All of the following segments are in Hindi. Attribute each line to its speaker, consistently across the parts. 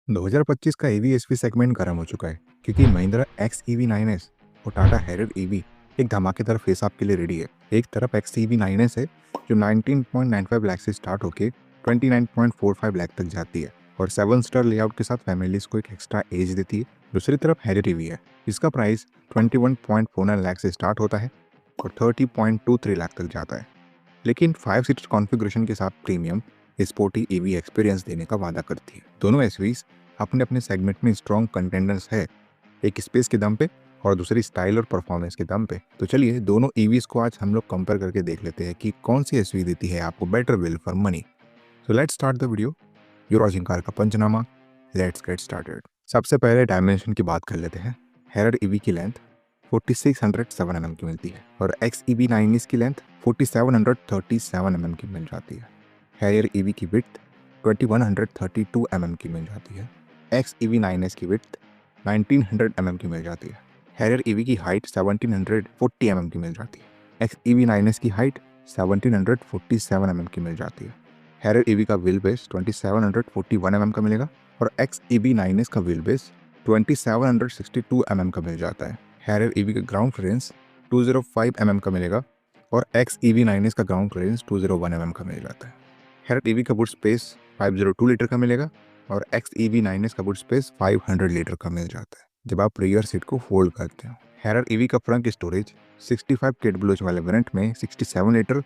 Speaker 1: 2025 का ईवी एसवी सेगमेंट गर्म हो चुका है क्योंकि महिंद्रा एक्स ईवी 9s और टाटा हैरियर ईवी एक धमाकेदार फेस ऑफ के लिए रेडी है। एक तरफ एक्स ईवी 9s है जो 19.95 लाख से स्टार्ट होकर 29.45 लाख तक जाती है और 7 स्टार लेआउट के साथ फैमिलीज को एक एक्स्ट्रा एज देती है। दूसरी तरफ हैरियर ईवी है जिसका प्राइस 21.49 लाख से स्टार्ट होता है और 30.23 लाख तक जाता है, लेकिन 5 सीटर कॉन्फ़िगरेशन के साथ प्रीमियम स्पोर्टी ईवी एक्सपीरियंस देने का वादा करती है। दोनों एसयूवीज अपने अपने सेगमेंट में स्ट्रॉन्ग कंटेंडर्स है, एक स्पेस के दम पे और दूसरी स्टाइल और परफॉर्मेंस के दम पे। तो चलिए दोनों ईवीज को आज हम लोग कंपेयर करके देख लेते हैं कि कौन सी एसयूवी देती है आपको better value for money. So let's start the video. You watching car का पंचनामा। Let's get started. सबसे पहले डायमेंशन की बात कर लेते हैं। हैरियर ईवी की लेंथ 4607 mm की मिलती है और एक्स ईवी 9s की लेंथ 4737 mm की मिल जाती है। हैरियर ईवी की विड्थ 2132 mm की मिल जाती है। एक्स ईवी 9s की विड्थ 1900 mm की मिल जाती है। हैरियर ईवी की हाइट 1740 mm की मिल जाती है। एक्स ईवी 9s की हाइट 1747 mm की मिल जाती है। हैरियर ईवी का व्हील बेस 2741 mm का मिलेगा और एक्स ईवी 9s का व्हील बेस 2762 mm का मिल जाता है। हैरियर ईवी का ग्राउंड क्लियरेंस 205 mm का मिलेगा और एक्स ईवी 9s का ग्राउंड क्लियरेंस 201 mm का मिल जाता है। हैरियर ईवी का बूट स्पेस 502 लीटर का मिलेगा और एक्स ईवी 9s का बूट स्पेस 500 लीटर का मिल जाता है जब आप रियर सीट को फोल्ड करते हो। हैरियर ईवी का फ्रंट स्टोरेज 65 kWh वाले वेरिएंट में 67 लीटर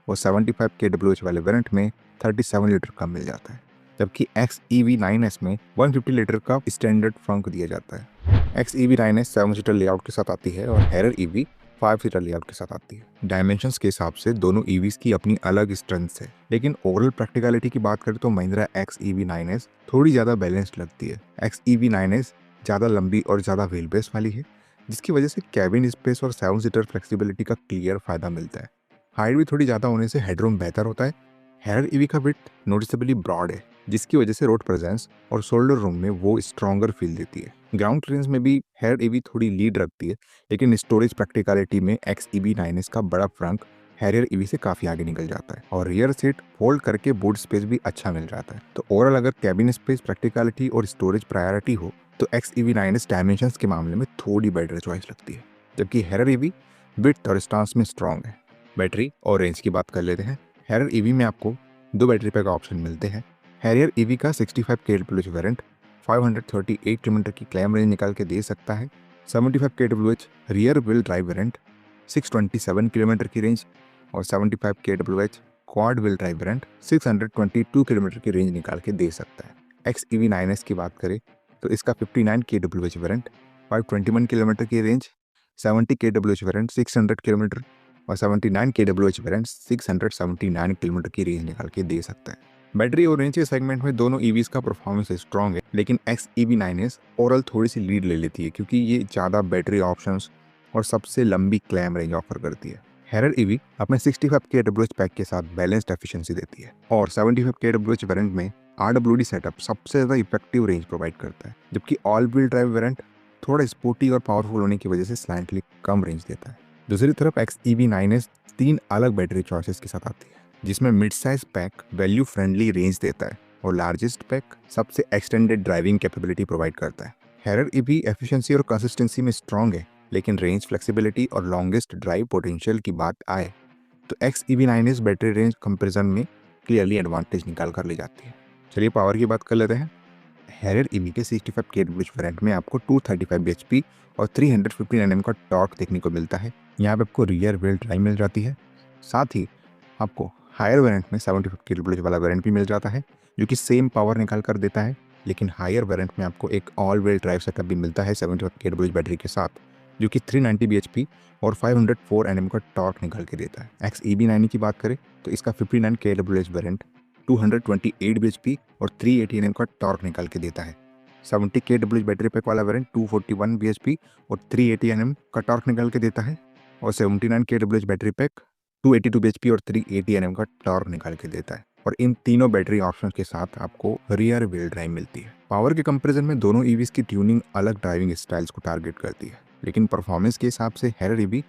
Speaker 1: और 75 kWh वाले वेरिएंट में 37 लीटर का मिल जाता है, जबकि एक्स ईवी 9s में 150 लीटर का स्टैंडर्ड फ्रंट दिया जाता है। X EV 9s 7 seater layout के साथ आती है और हैरियर ईवी 5 सीटर लेआउट के साथ आती है। डायमेंशंस के हिसाब से दोनों ईवीज की अपनी अलग स्ट्रेंथ्स है, लेकिन ओवरऑल प्रैक्टिकलिटी की बात करें तो महिंद्रा एक्स ईवी 9s थोड़ी ज़्यादा बैलेंस्ड लगती है। एक्स ईवी 9s ज़्यादा लंबी और ज़्यादा व्हील बेस वाली है, जिसकी वजह से कैबिन स्पेस और 7 सीटर फ्लेक्सिबिलिटी का क्लियर फायदा मिलता है। हाइट भी थोड़ी ज़्यादा होने से हेडरूम बेहतर होता है। हैरियर ईवी का विड्थ नोटिसेबली ब्रॉड है, जिसकी वजह से रोड प्रेजेंस और शोल्डर रूम में वो स्ट्रॉन्गर फील देती है। ग्राउंड क्लियरेंस में भी हैरियर ईवी थोड़ी लीड रखती है, लेकिन स्टोरेज प्रैक्टिकलिटी में एक्स ईवी 9s का बड़ा फ्रंट हैरियर ईवी से काफ़ी आगे निकल जाता है और रियर सीट फोल्ड करके बूट स्पेस भी अच्छा मिल जाता है। तो ओवरऑल अगर कैबिन स्पेस, प्रैक्टिकलिटी और स्टोरेज प्रायोरिटी हो तो एक्स ईवी 9s डायमेंशंस के मामले में थोड़ी बेटर चॉइस लगती है, जबकि हैरियर ईवी विड्थ और स्टांस में स्ट्रॉन्ग है। बैटरी और रेंज की बात कर लेते हैं। हैरियर ईवी में आपको दो बैटरी पैक ऑप्शन मिलते हैं। हैरियर ईवी का 65 kWh वेरिएंट 538 किलोमीटर की क्लेम रेंज निकाल के दे सकता है। 75 kWh rear wheel drive variant 627 kilometre की रेंज और 75 kWh quad wheel drive variant 622 kilometre की रेंज निकाल के दे सकता है। एक्स ईवी 9s की बात करें तो इसका 59 kWh वेरिएंट 521 किलोमीटर की रेंज, 70 kWh वेरिएंट 600 किलोमीटर और 79 kWh वेरिएंट 679 किलोमीटर की रेंज निकाल के दे सकता है। बैटरी और रेंज के सेगमेंट में दोनों ईवीज का परफॉर्मेंस स्ट्रॉन्ग है, लेकिन एक्स ईवी 9s ओवरऑल थोड़ी सी लीड ले लेती है क्योंकि ये ज़्यादा बैटरी ऑप्शंस और सबसे लंबी क्लेम रेंज ऑफर करती है। हैरियर ईवी अपने 65 kWh पैक के साथ बैलेंस्ड एफिशिएंसी देती है और 75 kWh वेरिएंट में RWD सेटअप सबसे ज़्यादा इफेक्टिव रेंज प्रोवाइड करता है, जबकि ऑल व्हील ड्राइव वेरिएंट थोड़ा स्पोर्टी और पावरफुल होने की वजह से स्लाइटली कम रेंज देता है। दूसरी तरफ एक्स ईवी 9s 3 अलग बैटरी चॉइसेस के साथ आती है, जिसमें mid size pack value friendly range देता है और लार्जेस्ट पैक सबसे एक्सटेंडेड ड्राइविंग कैपेबिलिटी प्रोवाइड करता है। हैरियर ईवी एफिशिएंसी और कंसिस्टेंसी में स्ट्रॉन्ग है, लेकिन रेंज, फ्लेक्सिबिलिटी और लॉन्गेस्ट ड्राइव पोटेंशियल की बात आए तो x EV 9s battery range comparison में क्लियरली एडवांटेज निकाल कर ले जाती है। चलिए पावर की बात कर लेते हैं। हैरियर ईवी के 65 kWh वेरिएंट में आपको 235 bhp और 315 Nm का टॉर्क देखने को मिलता है। यहाँ पे आपको रियर व्हील ड्राइव मिल जाती है। साथ ही आपको हायर वेरिएंट में 75 kWh वाला वेरिएंट भी मिल जाता है जो कि सेम पावर निकाल कर देता है, लेकिन हायर वेरिएंट में आपको एक ऑल व्हील ड्राइव सेटअप भी मिलता है 75 kWh बैटरी के साथ, जो कि 390 bhp और 504 Nm का टॉर्क निकाल के देता है। एक्स ईवी 9 की बात करें तो इसका 59 kWh वेरिएंट 228 bhp और 380 Nm का टॉर्क निकाल के देता है। 70 kWh बैटरी पैक वाला वेरिएंट 241 bhp और 380 Nm का टॉर्क निकाल के देता है और 79 kWh बैटरी पैक 282 bhp और 380 Nm का टॉर्क निकाल के देता है। और इन तीनों बैटरी ऑप्शंस के साथ आपको रियर व्हील ड्राइव मिलती है। पावर के कंपैरिजन में दोनों ईवीज की ट्यूनिंग अलग ड्राइविंग स्टाइल्स को टारगेट करती है, लेकिन परफॉर्मेंस के हिसाब से हैरियर ईवी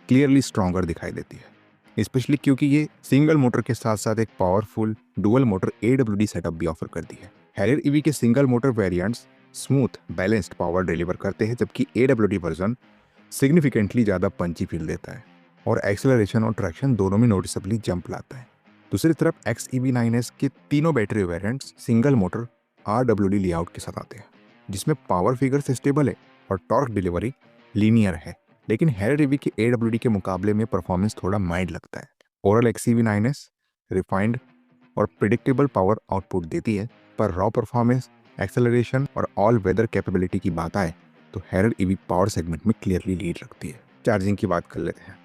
Speaker 1: क्लियरली स्ट्रॉन्गर दिखाई देती है, स्पेशली क्योंकि ये सिंगल मोटर के साथ साथ एक powerful dual motor AWD setup भी ऑफर करती है। हैरियर ईवी के single motor variants smooth balanced power deliver करते हैं, जबकि AWD वर्जन सिग्निफिकेंटली ज़्यादा पंची फील देता है और एक्सेलरेशन और ट्रैक्शन दोनों में नोटिसेबली जंप लाता है। दूसरी तरफ XEV9S के तीनों battery variants single motor RWD layout के साथ आते हैं, जिसमें पावर फिगर स्टेबल है और टॉर्क डिलीवरी लीनियर है। लेकिन हैरियर ईवी के AWD के मुकाबले में परफॉर्मेंस थोड़ा माइल्ड लगता है। ओवरऑल XEV9S रिफाइंड और प्रिडिक्टेबल पावर आउटपुट देती है, पर रॉ परफॉर्मेंस, एक्सेलरेशन और ऑल वेदर कैपेबिलिटी की बात आए तो हैरियर ईवी पावर सेगमेंट में क्लियरली लीड रखती है। चार्जिंग की बात कर लेते हैं।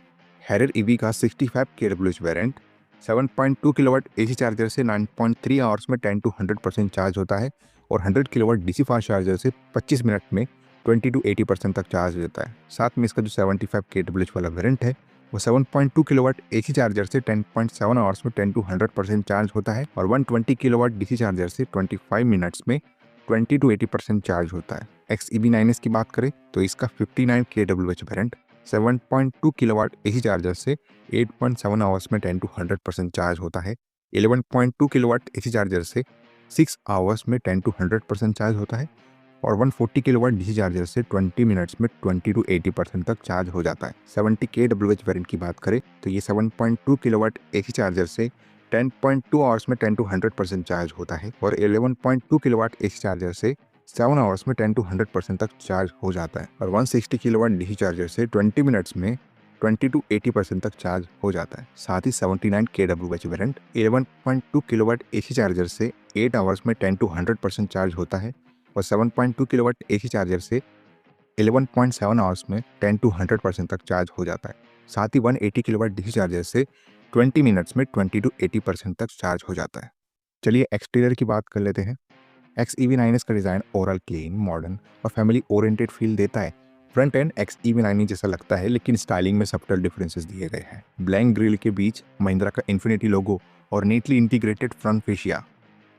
Speaker 1: हैरियर ईवी का 65 kWh variant 7.2 kilowatt AC charger से 9.3 आवर्स में 10 to 100% चार्ज होता है और 100 किलोवाट DC फास्ट चार्जर से 25 मिनट में 20 to 80% तक चार्ज देता है। साथ में इसका जो 75 kWh वाला वेरिएंट है वो 7.2 किलोवाट AC चार्जर से 10.7 आवर्स में 10 to 100% चार्ज होता है और 120 किलोवाट DC चार्जर से 25 मिनट्स में 20 to 80% चार्ज होता है। XEV9S की बात करें तो इसका 59 kWh variant 7.2 kilowatt AC charger से 8.7 आवर्स में 10 to 100% चार्ज होता है। 11.2 किलोवाट AC चार्जर से 6 आवर्स में 10 to 100% चार्ज होता है और 140 किलोवाट DC चार्जर से 20 मिनट्स में 20 to 80% तक चार्ज हो जाता है। 70 kWh वेरिएंट की बात करें तो ये 7.2 किलोवाट AC चार्जर से 10.2 आवर्स में 10 to 100% चार्ज होता है और 11.2 किलोवाट AC चार्जर से 7 आवर्स में 10 to 100% तक चार्ज हो जाता है और 160 किलोवाट DC चार्जर से 20 मिनट्स में 20 to 80% तक चार्ज हो जाता है। साथ ही 79 kWh variant 11.2 kilowatt AC charger से 8 आवर्स में 10 to 100% चार्ज होता है और 7.2 किलोवाट AC चार्जर से 11.7 आवर्स में 10 to 100% तक चार्ज हो जाता है। साथ ही 180 किलोवाट DC चार्जर से 20 मिनट्स में 20 to 80% तक चार्ज हो जाता है। चलिए एक्सटीरियर की बात कर लेते हैं। XEV9S का डिज़ाइन ओवरऑल क्लीन, मॉडर्न और फैमिली ओरिएंटेड फील देता है। फ्रंट एंड XEV9 जैसा लगता है, लेकिन स्टाइलिंग में सब्टल डिफरेंसेस दिए गए हैं। ब्लैंक ग्रिल के बीच महिंद्रा का इन्फिनिटी लोगो और neatly integrated front fascia.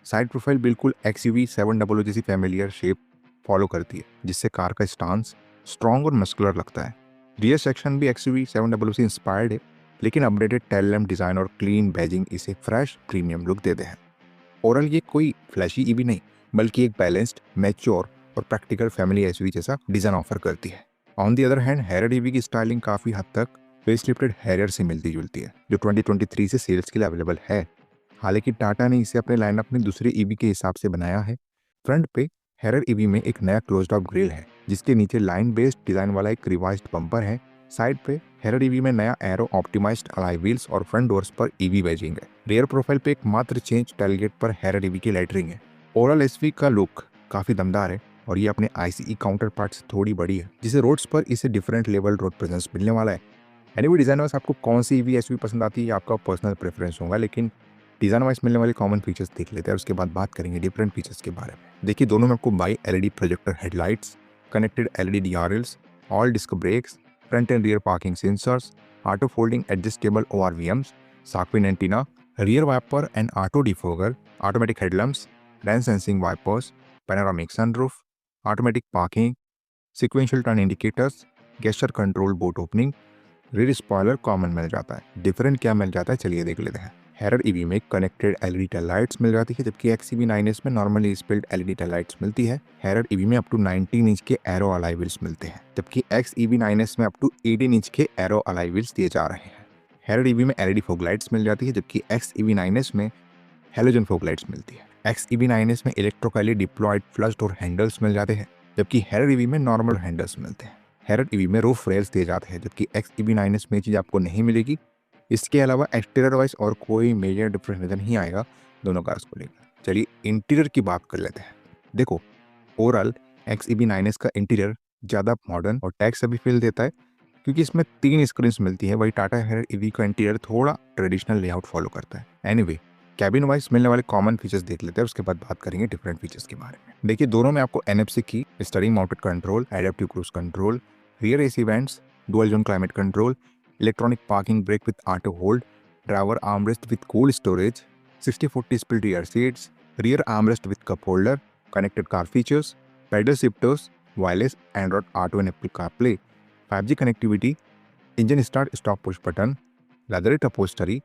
Speaker 1: Side profile बिल्कुल XUV700 जैसी फैमिलियर शेप फॉलो करती है, जिससे कार का स्टांस स्ट्रॉन्ग और मस्कुलर लगता है। रियर सेक्शन भी XUV700 से इंस्पायर्ड है, लेकिन अपडेटेड टेल लैम्प डिज़ाइन और क्लीन बैजिंग इसे फ्रेश प्रीमियम लुक देते हैं। ओवरऑल ये कोई फ्लैशी ईवी नहीं, बल्कि एक बैलेंस्ड, मैच्योर और प्रैक्टिकल फैमिली एसयूवी जैसा डिज़ाइन ऑफर करती है। On the other hand Harrier EV की स्टाइलिंग काफ़ी हद तक फेसलिफ्टेड हैरियर से मिलती जुलती है, जो 2023 से सेल्स के लिए अवेलेबल है। हालांकि टाटा ने इसे अपने लाइनअप में दूसरे ईवी के हिसाब से बनाया है। फ्रंट पे हैरियर ईवी में एक नया क्लोज्ड ऑफ ग्रिल है, जिसके नीचे लाइन बेस्ड डिज़ाइन वाला एक रिवाइज्ड बम्पर है। साइड पे हैरियर ईवी में नया एरो ऑप्टिमाइज्ड अलाई व्हील्स और फ्रंट डोर्स पर ईवी बैजिंग है। रियर प्रोफाइल पे एक मात्र चेंज टेलगेट पर हैरियर ईवी की लाइटरिंग है। ओवरऑल एसवी का लुक काफ़ी दमदार है और ये अपने ICE काउंटर पार्ट से थोड़ी बड़ी है, जिसे रोड्स पर इसे डिफरेंट लेवल रोड प्रेजेंस मिलने वाला है। एनीवे डिज़ाइन वाइज आपको कौन सी ईवी एसवी पसंद आती है, ये आपका पर्सनल प्रेफरेंस होगा, लेकिन डिज़ाइन वाइज मिलने वाले कॉमन फीचर्स देख लेते हैं, उसके बाद बात करेंगे डिफरेंट फीचर्स के बारे में। देखिए, दोनों में आपको bi LED projector headlights, connected LED DRLs, all disc brakes, front and rear parking sensors, auto folding adjustable ORVMs, shark fin antenna, rear wiper and auto defogger, automatic headlamps, rain sensing wipers, panoramic sunroof, automatic parking, sequential turn indicators, gesture control boot opening, rear spoiler common मिल जाता है। डिफरेंट क्या मिल जाता है, चलिए देख लेते हैं। हैरियर ईवी में कनेक्टेड LED टेल लाइट्स मिल जाती है, जबकि XEV9S में normally spilled LED tail lights मिलती है। हैरियर ईवी में अप टू 19 इंच के एरो अलाई व्हील्स मिलते हैं, जबकि XEV9S में अप टू 18 इंच के एरो अलाई व्हील्स दिए जा रहे हैं। हैरियर ईवी में LED फॉग लाइट्स मिल जाती है, जबकि XEV9S में हेलोजन फॉग लाइट्स मिलती है। XEV9S में electrically deployed flush door handles मिल जाते हैं, जबकि हैरियर ईवी में नॉर्मल हैंडल्स मिलते हैं। हैरियर ईवी में रूफ रेल्स दिए जाते हैं, जबकि XEV9S में ये चीज़ आपको नहीं मिलेगी। इसके अलावा एक्सटीरियर वाइज और कोई मेजर डिफरेंस नजर नहीं आएगा दोनों कार्स को लेकर। चलिए इंटीरियर की बात कर लेते हैं। देखो, ओवरऑल XEV9S का इंटीरियर ज़्यादा मॉडर्न और टैक्स से भी फील देता है, क्योंकि इसमें 3 स्क्रीन्स मिलती है। वही टाटा हैरियर ईवी का इंटीरियर थोड़ा ट्रेडिशनल लेआउट फॉलो करता है। एनीवे, कैबिन वाइज मिलने वाले कॉमन फीचर्स देख लेते हैं, उसके बाद बात करेंगे डिफरेंट फीचर्स के बारे में। देखिए, दोनों में आपको NFC की, steering mounted control, adaptive cruise control, rear AC vents, dual zone climate control, electronic parking brake with auto hold, driver armrest with cold storage, 60/40 split rear seats, rear armrest with cup holder, connected car features, pedal shifters, wireless Android Auto and Apple CarPlay, 5G connectivity, engine start stop push button, leatherette upholstery,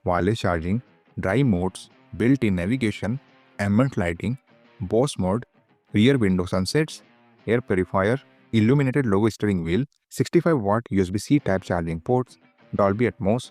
Speaker 1: wireless charging, drive modes, built-in navigation, ambient lighting, boss mode, rear window sunsets, air purifier, illuminated logo steering wheel, 65 watt USB-C type charging ports, Dolby Atmos,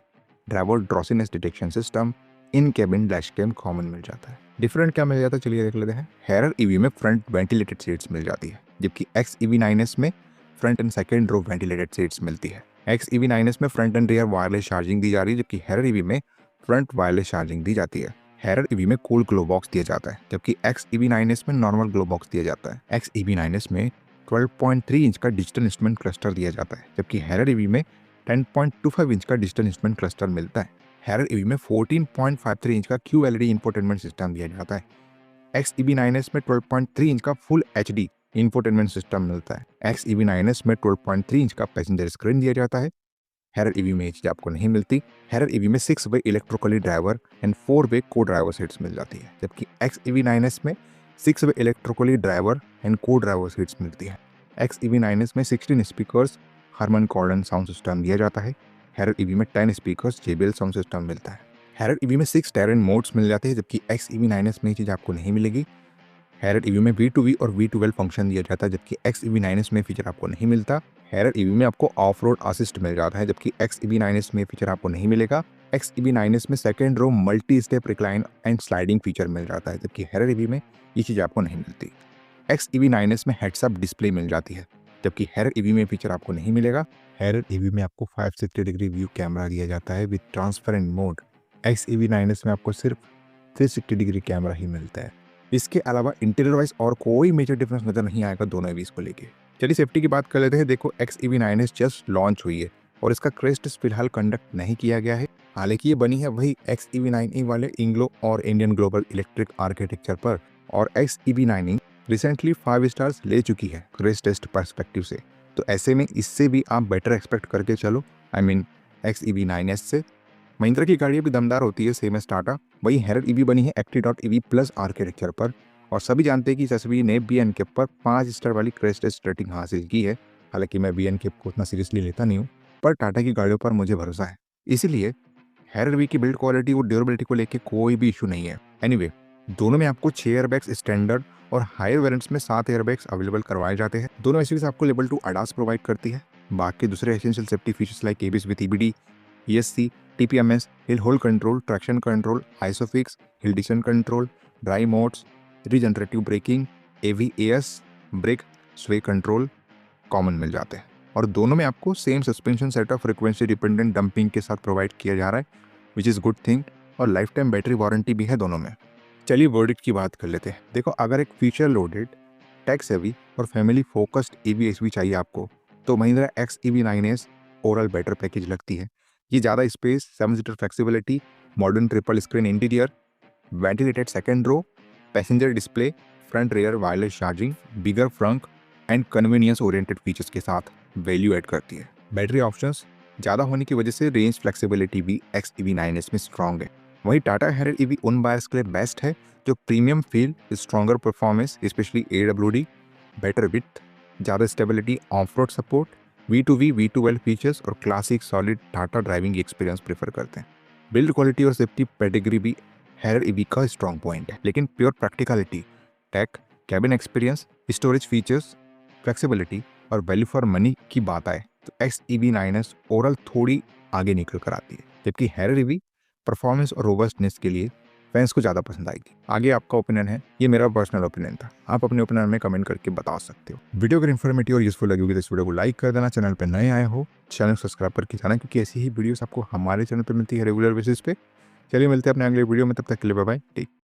Speaker 1: driver drowsiness detection system, in cabin dash cam common मिल जाता है। डिफरेंट क्या मिल जाता है चलिए देख लेते हैं। हैरर ईवी में फ्रंट वेंटिलेटेड सीट्स मिल जाती है, जबकि XEV9S में front and second row ventilated seats मिलती है। XEV9S में front and rear wireless charging दी जा रही है, जबकि हैरर ईवी में फ्रंट वायरलेस चार्जिंग दी जाती है। हैरर ईवी में कूल ग्लो बॉक्स दिया जाता है, जबकि XEV9S में नॉर्मल ग्लो बॉक्स दिया जाता है। XEV9S में 12.3 इंच का डिजिटल इंस्ट्रूमेंट क्लस्टर दिया जाता है, जबकि हैरर ईवी में 10.25 इंच का डिजिटल इंस्ट्रूमेंट क्लस्टर मिलता है। हैरर ईवी में 14.53 इंच का QLED इंफोटेनमेंट सिस्टम दिया जाता है। XEV9S में 12.3 इंच का फुल HD इंफोटेनमेंट सिस्टम मिलता है। XEV9S में 12.3 इंच का पैसेंजर स्क्रीन दिया जाता है। हैरर ईवी में ये चीज आपको नहीं मिलती। हैरर ईवी में 6 वे इलेक्ट्रिकली ड्राइवर एंड 4 वे को ड्राइवर सीट्स मिल जाती है, जबकि XEV9S में 6 वे इलेक्ट्रिकली ड्राइवर एंड को ड्राइवर सीट्स मिलती है। XEV9S में 16 स्पीकर्स हार्मन कॉर्डन साउंड सिस्टम दिया जाता है। हैरर ईवी में 10 स्पीकर्स JBL साउंड सिस्टम मिलता है। हैरर ईवी में 6 टेरेन मोड्स मिल जाते हैं, जबकि XEV9S में ये चीज़ आपको नहीं मिलेगी। हैरर ईवी में V2V और V2L फंक्शन दिया जाता है, जबकि XEV9S में फीचर आपको नहीं मिलता। हैरर ईवी में आपको ऑफ रोड असिस्ट मिल जाता है, जबकि XEV9S में फीचर आपको नहीं मिलेगा। XEV9S में second row multi step recline and sliding feature मिल जाता है, जबकि हैरर ईवी में ये चीज़ आपको नहीं मिलती। XEV9S में हेड्सअप डिस्प्ले मिल जाती है, जबकि हैरर ईवी में फीचर आपको नहीं मिलेगा। हैरर ईवी में आपको 560 डिग्री व्यू कैमरा दिया जाता है विद ट्रांसपेरेंट मोड। XEV9S में आपको सिर्फ 360 डिग्री कैमरा ही मिलता है। इसके अलावा इंटीरियर वाइज और कोई मेजर डिफरेंस नजर नहीं आएगा दोनों ईवीज को लेके। चलिए सेफ्टी की बात कर लेते हैं। देखो XEV9S जस्ट लॉन्च हुई है और इसका क्रेश टेस्ट फिलहाल कंडक्ट नहीं किया गया है। हालांकि ये बनी है वही XEV9E वाले इंग्लो और इंडियन ग्लोबल इलेक्ट्रिक आर्किटेक्चर पर, और XEV9E रिसेंटली 5 स्टार्स ले चुकी है क्रेश टेस्ट पर्सपेक्टिव से। तो ऐसे में इससे भी आप बेटर एक्सपेक्ट करके चलो, आई मीन XEV9S से। महिंद्रा की गाड़ियाँ भी दमदार होती है, सेम एस टाटा। वही हैरर ईवी बनी है Active.EV प्लस आर्किटेक्चर पर, और सभी जानते हैं कि इस एसयूवी ने BNCAP पर 5 स्टार वाली क्रेश टेस्ट रेटिंग हासिल की है। हालांकि मैं BNCAP को उतना सीरियसली लेता नहीं हूँ, पर टाटा की गाड़ियों पर मुझे भरोसा है, इसीलिए हैरर ईवी की बिल्ड क्वालिटी और ड्यूरेबिलिटी को लेकर कोई भी इशू नहीं है। एनीवे, दोनों में आपको 6 एयरबैग्स स्टैंडर्ड और हायर वेरिएंट्स में 7 एयरबैग्स अवेलेबल करवाए जाते हैं। दोनों एसयूवीज आपको लेवल 2 ADAS प्रोवाइड करती है। बाकी दूसरे essential safety features like ABS with EBD, ESC, TPMS, hill hold control, traction control, isofix, hill descent control, drive modes, regenerative braking, AVAS, brake sway control common मिल जाते हैं। और दोनों में आपको same suspension setup frequency dependent damping के साथ प्रोवाइड किया जा रहा है, विच इज़ गुड थिंग। और लाइफ टाइम बैटरी वारंटी भी है दोनों में। चलिए वर्डिक्ट की बात कर लेते हैं। देखो, अगर एक फीचर लोडेड, टेक सेवी और फैमिली फोकस्ड EV एसयूवी चाहिए आपको, तो Mahindra XEV9S overall better package लगती है। ये ज़्यादा space, 7 seater flexibility, modern triple screen interior, ventilated second row, passenger display, front rear wireless charging, bigger frunk and convenience oriented features के साथ वैल्यू ऐड करती है। बैटरी ऑप्शंस ज़्यादा होने की वजह से रेंज फ्लेक्सिबिलिटी भी XEV9S में स्ट्रॉन्ग है। वहीं टाटा हैरर ईवी उन बायर्स के लिए बेस्ट है जो premium feel, stronger performance, specially AWD, better with, ज़्यादा stability, off road support, V2V, V2L features और classic solid Tata driving experience prefer करते हैं। बिल्ड क्वालिटी और सेफ्टी पेडिग्री भी हैरर ईवी का स्ट्रॉन्ग पॉइंट है, लेकिन pure practicality, tech, cabin experience, storage features, flexibility और वैल्यू फॉर मनी की बात आए तो XEV9S ओवरऑल थोड़ी आगे निकल कर आती है, जबकि हैरर ईवी परफॉर्मेंस और रोबस्टनेस के लिए फैंस को ज़्यादा पसंद आएगी। आगे आपका ओपिनियन है, ये मेरा पर्सनल ओपिनियन था। आप अपने ओपिनियन में कमेंट करके बता सकते हो। वीडियो अगर इन्फॉर्मेटिव और यूजफुल लगी होगी तो इस वीडियो को लाइक कर देना। चैनल पर नए आए हो चैनल सब्सक्राइब करके जाना, क्योंकि ऐसी ही वीडियोस आपको हमारे चैनल पर मिलती है रेगुलर बेसिस पे। चलिए मिलते हैं अपने अगले वीडियो में, तब तक के लिए बाय बाय, टेक